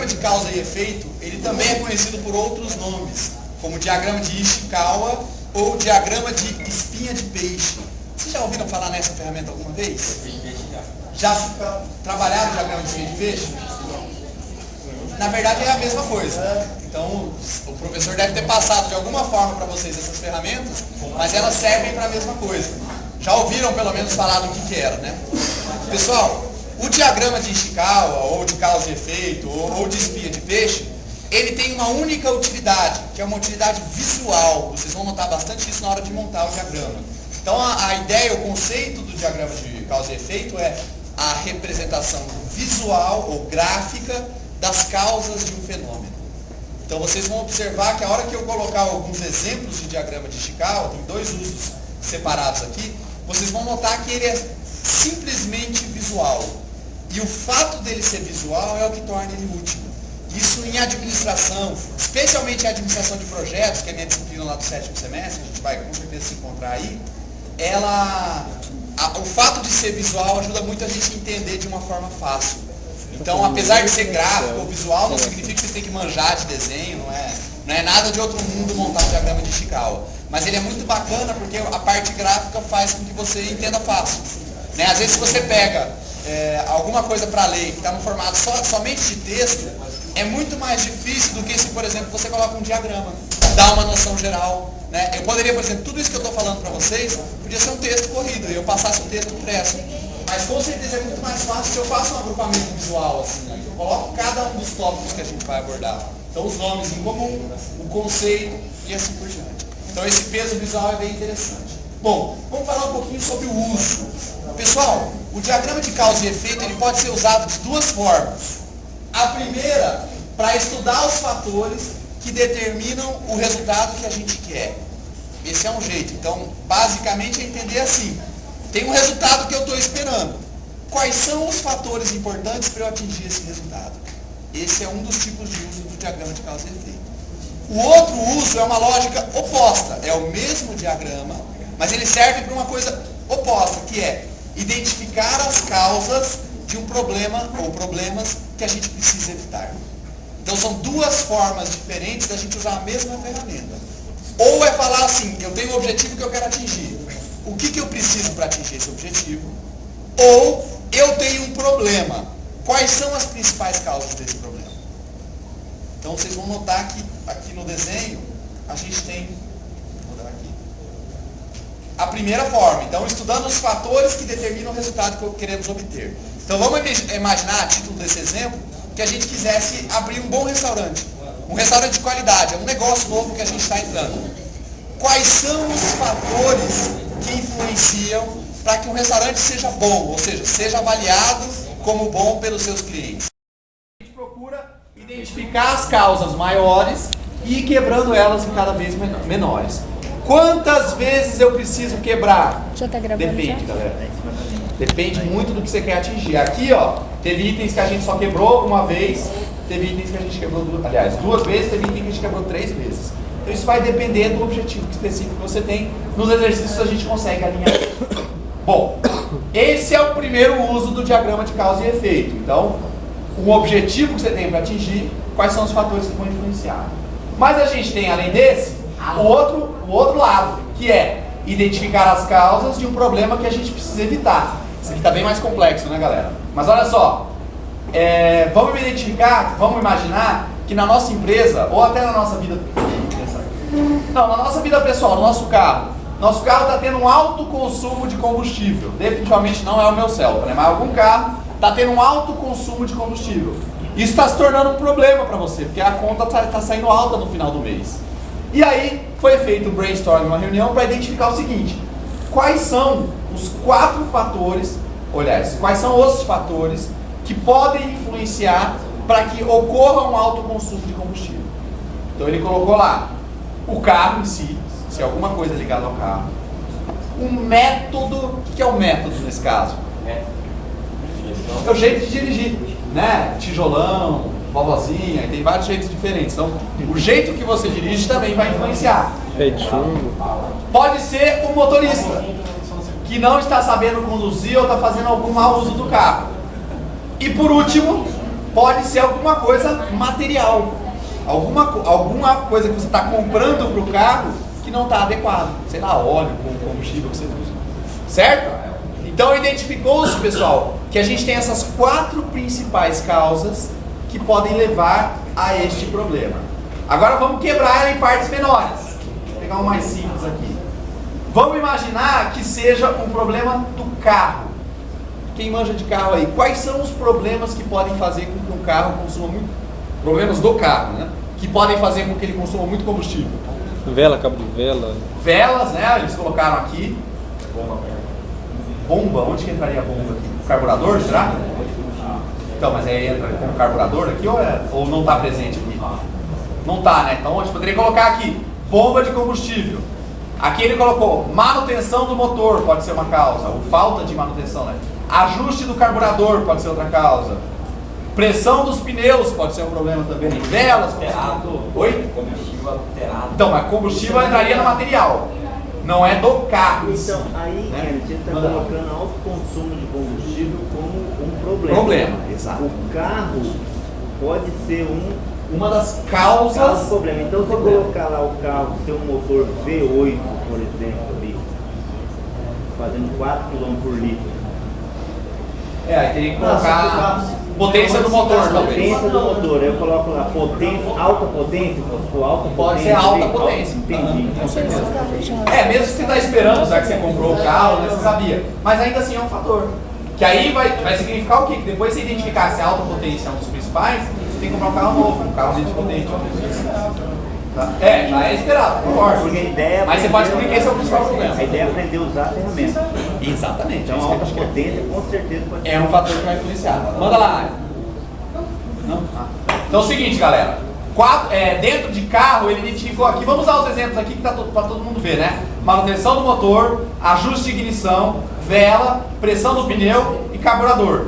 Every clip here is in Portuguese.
diagrama de causa e efeito, ele também é conhecido por outros nomes, como diagrama de Ishikawa ou diagrama de espinha de peixe. Vocês já ouviram falar nessa ferramenta alguma vez? Já trabalharam o diagrama de espinha de peixe? Na verdade é a mesma coisa. Então o professor deve ter passado de alguma forma para vocês essas ferramentas, mas elas servem para a mesma coisa. Já ouviram pelo menos falar do que era, né? Pessoal, o diagrama de Ishikawa, ou de causa e efeito, ou de espinha de peixe, ele tem uma única utilidade, que é uma utilidade visual. Vocês vão notar bastante isso na hora de montar o diagrama. Então a ideia, o conceito do diagrama de causa e efeito é a representação visual ou gráfica das causas de um fenômeno. Então vocês vão observar que a hora que eu colocar alguns exemplos de diagrama de Ishikawa, tem dois usos separados aqui, vocês vão notar que ele é simplesmente visual. E o fato dele ser visual é o que torna ele útil. Isso em administração, especialmente em administração de projetos, que é a minha disciplina lá do 7º semestre, a gente vai com certeza se encontrar aí, o fato de ser visual ajuda muito a gente a entender de uma forma fácil. Então, apesar de ser gráfico ou visual, não significa que você tem que manjar de desenho, não é nada de outro mundo montar um diagrama de Ishikawa. Mas ele é muito bacana porque a parte gráfica faz com que você entenda fácil. Né? Às vezes, se você pega alguma coisa para ler que está no formato somente de texto, é muito mais difícil do que se, por exemplo, você coloca um diagrama, dá uma noção geral. Né? Eu poderia, por exemplo, tudo isso que eu estou falando para vocês, podia ser um texto corrido, e eu passasse o texto impresso. Mas com certeza é muito mais fácil se eu faço um agrupamento visual, assim, né? Eu coloco cada um dos tópicos que a gente vai abordar. Então os nomes em comum, o conceito e assim por diante. Então esse peso visual é bem interessante. Bom, vamos falar um pouquinho sobre o uso. Pessoal, o diagrama de causa e efeito ele pode ser usado de duas formas. A primeira, para estudar os fatores que determinam o resultado que a gente quer. Esse é um jeito. Então, basicamente é entender assim. Tem um resultado que eu estou esperando. Quais são os fatores importantes para eu atingir esse resultado? Esse é um dos tipos de uso do diagrama de causa e efeito. O outro uso é uma lógica oposta. É o mesmo diagrama, mas ele serve para uma coisa oposta, que é identificar as causas de um problema ou problemas que a gente precisa evitar. Então são duas formas diferentes da gente usar a mesma ferramenta. Ou é falar assim, eu tenho um objetivo que eu quero atingir. O que eu preciso para atingir esse objetivo? Ou eu tenho um problema. Quais são as principais causas desse problema? Então vocês vão notar que aqui no desenho a gente tem, vou dar aqui, a primeira forma. Então estudando os fatores que determinam o resultado que queremos obter. Então vamos imaginar, a título desse exemplo, que a gente quisesse abrir um bom restaurante. Um restaurante de qualidade, é um negócio novo que a gente está entrando. Quais são os fatores que influenciam para que um restaurante seja bom, ou seja, seja avaliado como bom pelos seus clientes? A gente procura identificar as causas maiores e ir quebrando elas em cada vez menores. Quantas vezes eu preciso quebrar? Já está gravando? Depende, já? galera. Depende muito do que você quer atingir. Aqui, ó, teve itens que a gente só quebrou uma vez, teve itens que a gente quebrou duas vezes, teve itens que a gente quebrou 3 vezes. Então isso vai depender do objetivo específico que você tem. Nos exercícios a gente consegue alinhar. Bom, esse é o primeiro uso do diagrama de causa e efeito. Então, o objetivo que você tem para atingir, quais são os fatores que vão influenciar. Mas a gente tem, além desse, o outro lado, que é identificar as causas de um problema que a gente precisa evitar. Isso aqui está bem mais complexo, né, galera? Mas olha só, vamos imaginar que na nossa empresa, ou até na nossa vida... Não, na nossa vida pessoal, no nosso carro está tendo um alto consumo de combustível. Definitivamente não é o meu Celta, né? Mas algum carro está tendo um alto consumo de combustível. Isso está se tornando um problema para você, porque a conta está saindo alta no final do mês. E aí foi feito um brainstorm, uma reunião, para identificar o seguinte: quais são os 4 fatores, quais são os fatores que podem influenciar para que ocorra um alto consumo de combustível. Então ele colocou lá o carro em si, se é alguma coisa ligada ao carro. Um método, o que é o método nesse caso? É o jeito de dirigir, né? Tijolão, vovozinha, tem vários jeitos diferentes. Então, o jeito que você dirige também vai influenciar. Pode ser o motorista, que não está sabendo conduzir ou está fazendo algum mau uso do carro. E por último, pode ser alguma coisa material. Alguma coisa que você está comprando para o carro que não está adequado. Sei lá, óleo, combustível que você usa. Certo? Então identificou-se, pessoal, que a gente tem essas 4 principais causas que podem levar a este problema. Agora vamos quebrar ela em partes menores. Vou pegar um mais simples aqui. Vamos imaginar que seja um problema do carro. Quem manja de carro aí? Quais são os problemas que podem fazer com que um carro consuma muito? Problemas do carro, né? Que podem fazer com que ele consuma muito combustível. Vela, cabo de vela. Velas, né? Eles colocaram aqui. Bomba, onde que entraria a bomba aqui? O carburador, será? Então, mas aí entra como carburador aqui ou não está presente aqui? Não está, né? Então a gente poderia colocar aqui bomba de combustível. Aqui ele colocou manutenção do motor, pode ser uma causa, ou falta de manutenção, né? Ajuste do carburador pode ser outra causa. Pressão dos pneus pode ser um problema também. Velas, alterado. Oi? Combustível alterado. Então, mas combustível entraria no material. Não é do carro. Então, aí, né? Kenneth, você está colocando alto consumo de combustível como um problema. Problema, exato. O carro pode ser uma das um causas. problema. Então, se você colocar lá o carro, seu motor V8, por exemplo, ali, fazendo 4 km por litro. Aí teria que colocar potência do motor, talvez. Potência do motor, eu coloco lá potência, alta potência, se for alta Pode potência. ser alta potência. Entendi. Mesmo que você está esperando, já que você comprou o carro, né, você sabia. Mas ainda assim é um fator. Que aí vai significar o quê? Que depois você identificar se a alta potência é um dos principais, você tem que comprar um carro novo, um carro de potente. Tá? Já é esperado, concordo. Porque a ideia Mas você pode explicar que esse é o principal problema. A ideia é aprender a usar a ferramenta. Exatamente. Então a alta potência com certeza pode é um fator que vai influenciar. Manda lá. Não? Então é o seguinte, galera. Dentro de carro, ele identificou aqui, vamos usar os exemplos aqui que tá para todo mundo ver, né? Manutenção do motor, ajuste de ignição, vela, pressão do pneu e carburador.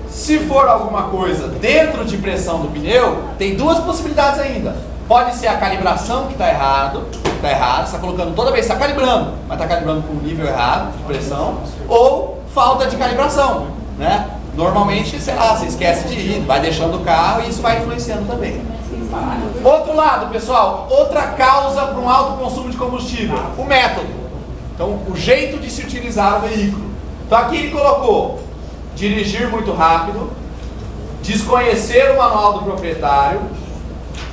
Se for alguma coisa dentro de pressão do pneu, tem 2 possibilidades ainda. Pode ser a calibração que está errado, você está colocando toda vez, está calibrando, mas está calibrando com um nível errado de pressão, ou falta de calibração, né? Normalmente, sei lá, você esquece de ir, vai deixando o carro e isso vai influenciando também. Outro lado, pessoal, outra causa para um alto consumo de combustível, o método. Então, o jeito de se utilizar o veículo. Então aqui ele colocou dirigir muito rápido, desconhecer o manual do proprietário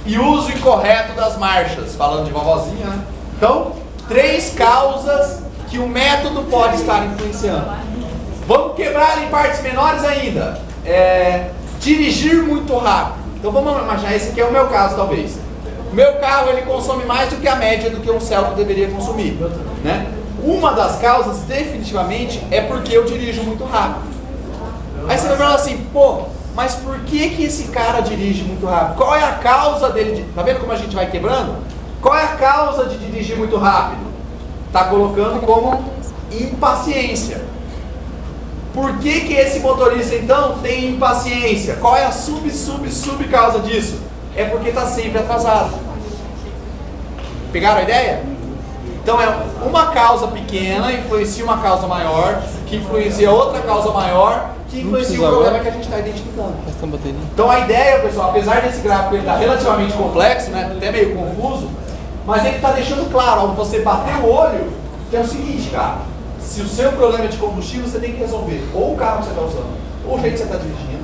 e uso incorreto das marchas, falando de vovozinha, né? Então, 3 causas que o método pode estar influenciando. Vamos quebrar em partes menores ainda. Dirigir muito rápido. Então vamos imaginar, esse aqui é o meu caso talvez. O meu carro ele consome mais do que a média do que um Celta deveria consumir, né? Uma das causas definitivamente é porque eu dirijo muito rápido. Aí você vai falar assim, pô, mas por que esse cara dirige muito rápido? Qual é a causa dele? Tá vendo como a gente vai quebrando? Qual é a causa de dirigir muito rápido? Tá colocando como impaciência. Por que esse motorista então tem impaciência? Qual é a sub causa disso? É porque está sempre atrasado. Pegaram a ideia? Então é uma causa pequena influencia uma causa maior, que influencia outra causa maior, que influencia o problema que a gente está identificando. Então a ideia, pessoal, apesar desse gráfico ele estar relativamente complexo, né, até meio confuso, mas ele está deixando claro, ao você bater o olho, que é o seguinte, cara, se o seu problema é de combustível, você tem que resolver ou o carro que você está usando, ou o jeito que você está dirigindo,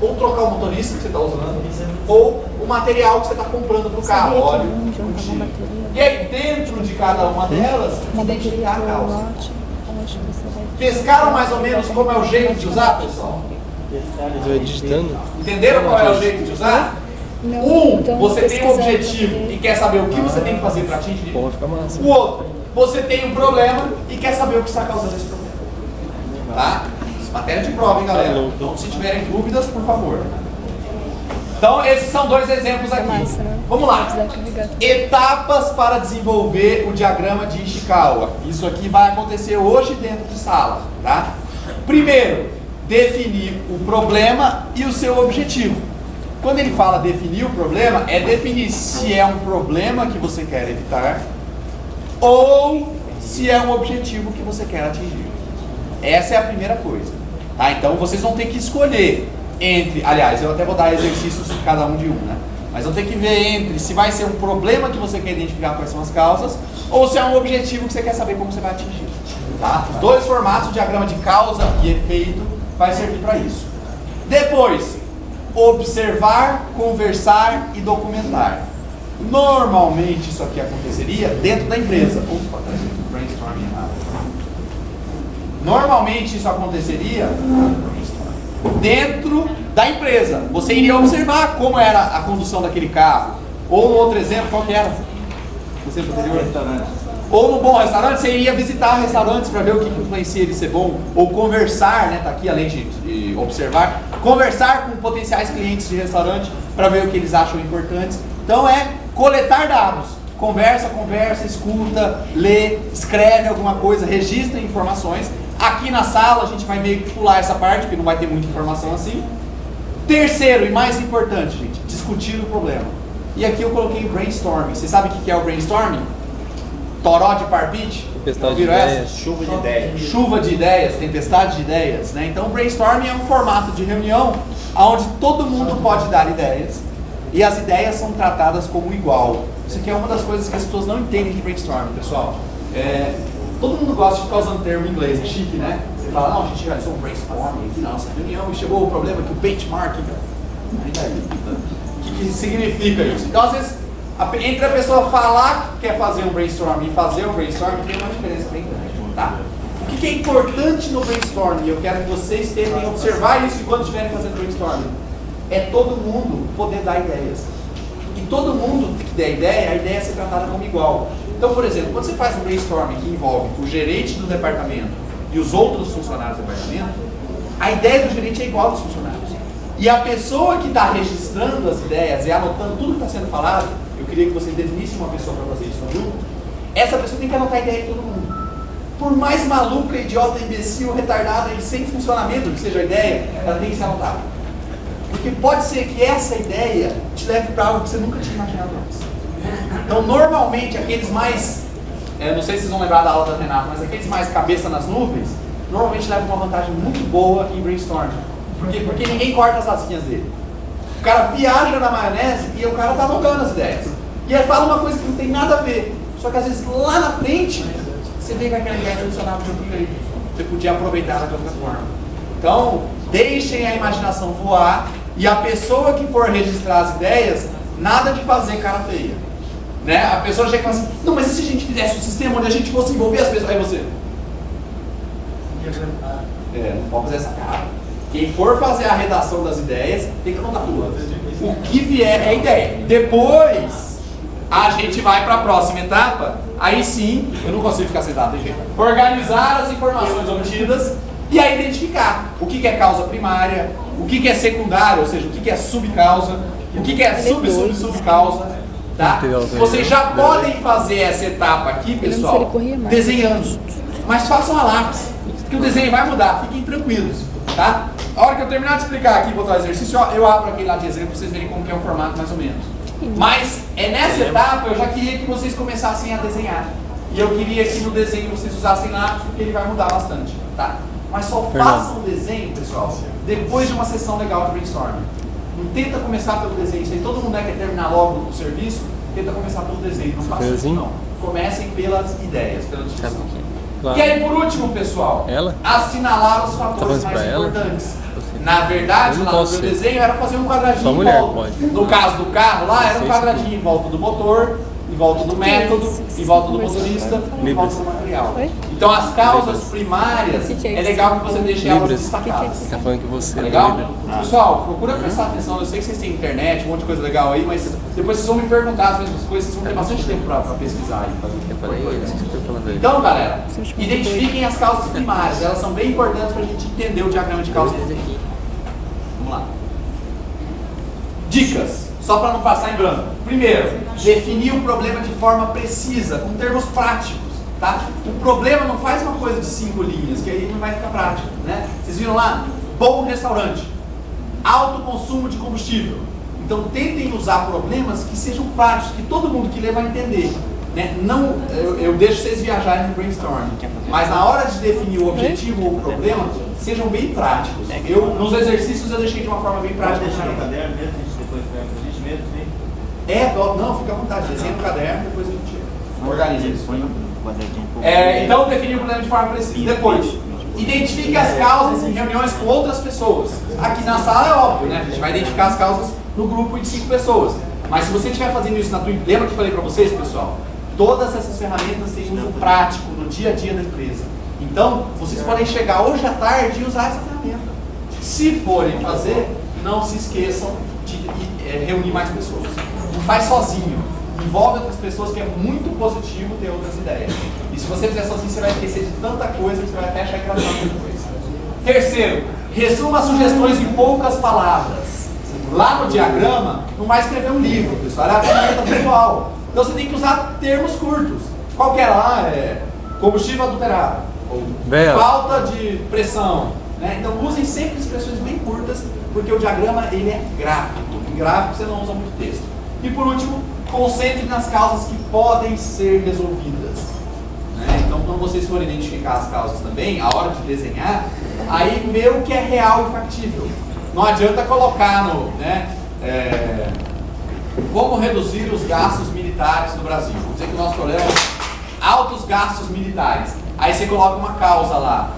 ou trocar o motorista que você está usando, ou o material que você está comprando para o carro, óleo, combustível. E aí, dentro de cada uma delas, identificar a causa. Pescaram mais ou menos como é o jeito de usar, pessoal? Entenderam qual é o jeito de usar? Você tem um objetivo e quer saber o que você tem que fazer para atingir. O outro, você tem um problema e quer saber o que está causando esse problema. Tá? Matéria de prova, hein, galera? Então, se tiverem dúvidas, por favor. Então, esses são 2 exemplos aqui. Vamos lá. Etapas para desenvolver o diagrama de Ishikawa. Isso aqui vai acontecer hoje dentro de sala, tá? Primeiro, definir o problema e o seu objetivo. Quando ele fala definir o problema, é definir se é um problema que você quer evitar ou se é um objetivo que você quer atingir. Essa é a primeira coisa. Tá? Então, vocês vão ter que escolher entre, aliás, eu até vou dar exercícios cada um de um, né? Mas eu tenho que ver entre se vai ser um problema que você quer identificar quais são as causas, ou se é um objetivo que você quer saber como você vai atingir. Tá? Os dois formatos, o diagrama de causa e efeito, vai servir para isso. Depois, observar, conversar e documentar. Normalmente isso aqui aconteceria dentro da empresa. Opa, tá escrito brainstorming errado. Normalmente isso aconteceria dentro da empresa. Você iria observar como era a condução daquele carro. Ou no outro exemplo, qual que era? Você poderia restaurante. Ou no bom restaurante, você iria visitar restaurantes para ver o que influencia ele ser bom. Ou conversar, né? Tá aqui além de observar. Conversar com potenciais clientes de restaurante para ver o que eles acham importantes. Então é coletar dados. Conversa, escuta, lê, escreve alguma coisa, registra informações. Aqui na sala a gente vai meio que pular essa parte, porque não vai ter muita informação assim. Terceiro e mais importante, gente, discutir o problema. E aqui eu coloquei brainstorming. Você sabe o que é o brainstorming? Toró de parpite? Tempestade de ideias. Chuva de ideias. Chuva de ideias, tempestade de ideias, né? Então o brainstorming é um formato de reunião onde todo mundo pode dar ideias e as ideias são tratadas como igual. Isso aqui é uma das coisas que as pessoas não entendem de brainstorming, pessoal. Todo mundo gosta de ficar usando termo em inglês, é chique, né? Você fala, não, a gente realizou um brainstorming aqui na nossa reunião e chegou o problema que o benchmarking. O que significa isso? Então, às vezes, entre a pessoa falar que quer fazer um brainstorming e fazer um brainstorming, tem uma diferença bem grande, tá? O que é importante no brainstorming? Eu quero que vocês tentem observar isso enquanto estiverem fazendo brainstorming. É todo mundo poder dar ideias. E todo mundo que der ideia, a ideia é ser tratada como igual. Então, por exemplo, quando você faz um brainstorming que envolve o gerente do departamento e os outros funcionários do departamento, a ideia do gerente é igual dos funcionários. E a pessoa que está registrando as ideias e anotando tudo que está sendo falado, eu queria que você definisse uma pessoa para fazer isso junto, essa pessoa tem que anotar a ideia de todo mundo. Por mais maluca, idiota, imbecil, retardada e sem funcionamento que seja a ideia, ela tem que ser anotada. Porque pode ser que essa ideia te leve para algo que você nunca tinha imaginado antes. Então, normalmente, aqueles mais, não sei se vocês vão lembrar da aula da Renata, mas aqueles mais cabeça nas nuvens, normalmente levam uma vantagem muito boa em brainstorming. Por quê? Porque ninguém corta as asinhas dele. O cara viaja na maionese e o cara tá anotando as ideias. E aí fala uma coisa que não tem nada a ver. Só que às vezes lá na frente, você vê que aquela ideia funcionava de outro jeito. Você podia aproveitar ela de outra forma. Então, deixem a imaginação voar e a pessoa que for registrar as ideias, nada de fazer cara feia. Né? A pessoa chega e fala assim, não, mas e se a gente fizesse um sistema onde a gente fosse envolver as pessoas? Aí você... não pode fazer essa cara. Quem for fazer a redação das ideias, tem que anotar tudo. O que vier é ideia. Depois, a gente vai para a próxima etapa. Aí sim, eu não consigo ficar sentado, tem jeito. Organizar as informações obtidas e aí identificar o que é causa primária, o que é secundária, ou seja, o que é subcausa, o que é subcausa. Tá? Vocês já podem fazer essa etapa aqui, pessoal, desenhando. Mas façam a lápis, que o desenho vai mudar, fiquem tranquilos. Tá? A hora que eu terminar de explicar aqui, botar o exercício, eu abro aquele lá de exemplo para vocês verem como que é o formato mais ou menos. Mas nessa etapa eu já queria que vocês começassem a desenhar. E eu queria que no desenho vocês usassem lápis, porque ele vai mudar bastante. Tá? Mas só façam o desenho, pessoal, depois de uma sessão legal de brainstorming. Não tenta começar pelo desenho. Se todo mundo quer terminar logo o serviço, tenta começar pelo desenho. Não façam isso não. Comecem pelas ideias, pela discussão. Claro. E aí, por último, pessoal, assinalar os fatores mais importantes. Na verdade, lá no meu desenho era fazer um quadradinho em volta. No caso do carro, lá era um quadradinho em volta do motor, em volta do método, em volta do motorista, em volta do material. Então, as causas primárias, é legal que você deixe elas destacadas. Tá falando que você é legal? Pessoal, procura prestar atenção. Eu sei que vocês têm internet, um monte de coisa legal aí, mas depois vocês vão me perguntar as mesmas coisas, vocês vão ter bastante tempo para pesquisar aí. Então, galera, identifiquem as causas primárias. Elas são bem importantes para a gente entender o diagrama de causa. Vamos lá. Dicas, só para não passar em branco. Primeiro, definir o problema de forma precisa, com termos práticos. Tá? O problema não faz uma coisa de 5 linhas, que aí não vai ficar prático. Né? Vocês viram lá? Bom restaurante, alto consumo de combustível. Então tentem usar problemas que sejam práticos, que todo mundo que lê vai entender. né? Não, eu deixo vocês viajarem no brainstorming, mas na hora de definir o objetivo ou o problema, sejam bem práticos. Nos exercícios eu deixei de uma forma bem prática. Pode deixar no caderno mesmo, a gente depois pega pra gente mesmo, sim. Não, fica à vontade, desenha no caderno, depois a gente organiza isso. Então, Então, definir o problema de forma precisa. Depois, identifique as causas em reuniões com outras pessoas. Aqui na sala é óbvio, né? A gente vai identificar as causas no grupo de 5 pessoas. Mas se você estiver fazendo isso na tua... Lembra que eu falei para vocês, pessoal? Todas essas ferramentas têm uso prático no dia a dia da empresa. Então, vocês podem chegar hoje à tarde e usar essa ferramenta. Se forem fazer, não se esqueçam de reunir mais pessoas. Não faz sozinho. Envolve outras pessoas, que é muito positivo ter outras ideias. E se você fizer sozinho, você vai esquecer de tanta coisa que você vai até achar engraçado depois. Terceiro, resuma sugestões em poucas palavras. Lá no diagrama, não vai escrever um livro, pessoal, é a ferramenta visual. Então você tem que usar termos curtos. Qual que era lá? Combustível adulterado, ou falta de pressão. Né? Então usem sempre expressões bem curtas, porque o diagrama ele é gráfico. Em gráfico você não usa muito texto. E por último, concentre nas causas que podem ser resolvidas. Né? Então quando vocês forem identificar as causas também, a hora de desenhar, aí vê o que é real e factível. Não adianta colocar no, como reduzir os gastos militares no Brasil. Vamos dizer que o nosso problema é altos gastos militares. Aí você coloca uma causa lá.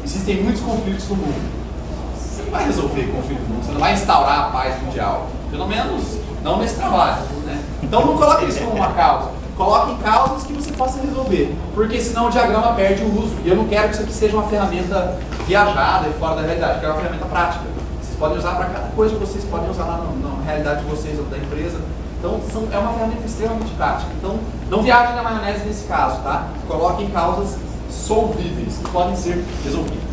Existem muitos conflitos no mundo. Você não vai resolver conflito no mundo, você não vai instaurar a paz mundial. Pelo menos não nesse trabalho. Né? Então não coloque isso como uma causa. Coloque causas que você possa resolver. Porque senão o diagrama perde o uso. E eu não quero que isso aqui seja uma ferramenta viajada e fora da realidade. Eu quero uma ferramenta prática. Vocês podem usar para cada coisa que vocês podem usar lá na realidade de vocês ou da empresa. Então, é uma ferramenta extremamente prática. Então, não viajem na maionese nesse caso, tá? Coloquem causas solvíveis, que podem ser resolvidas.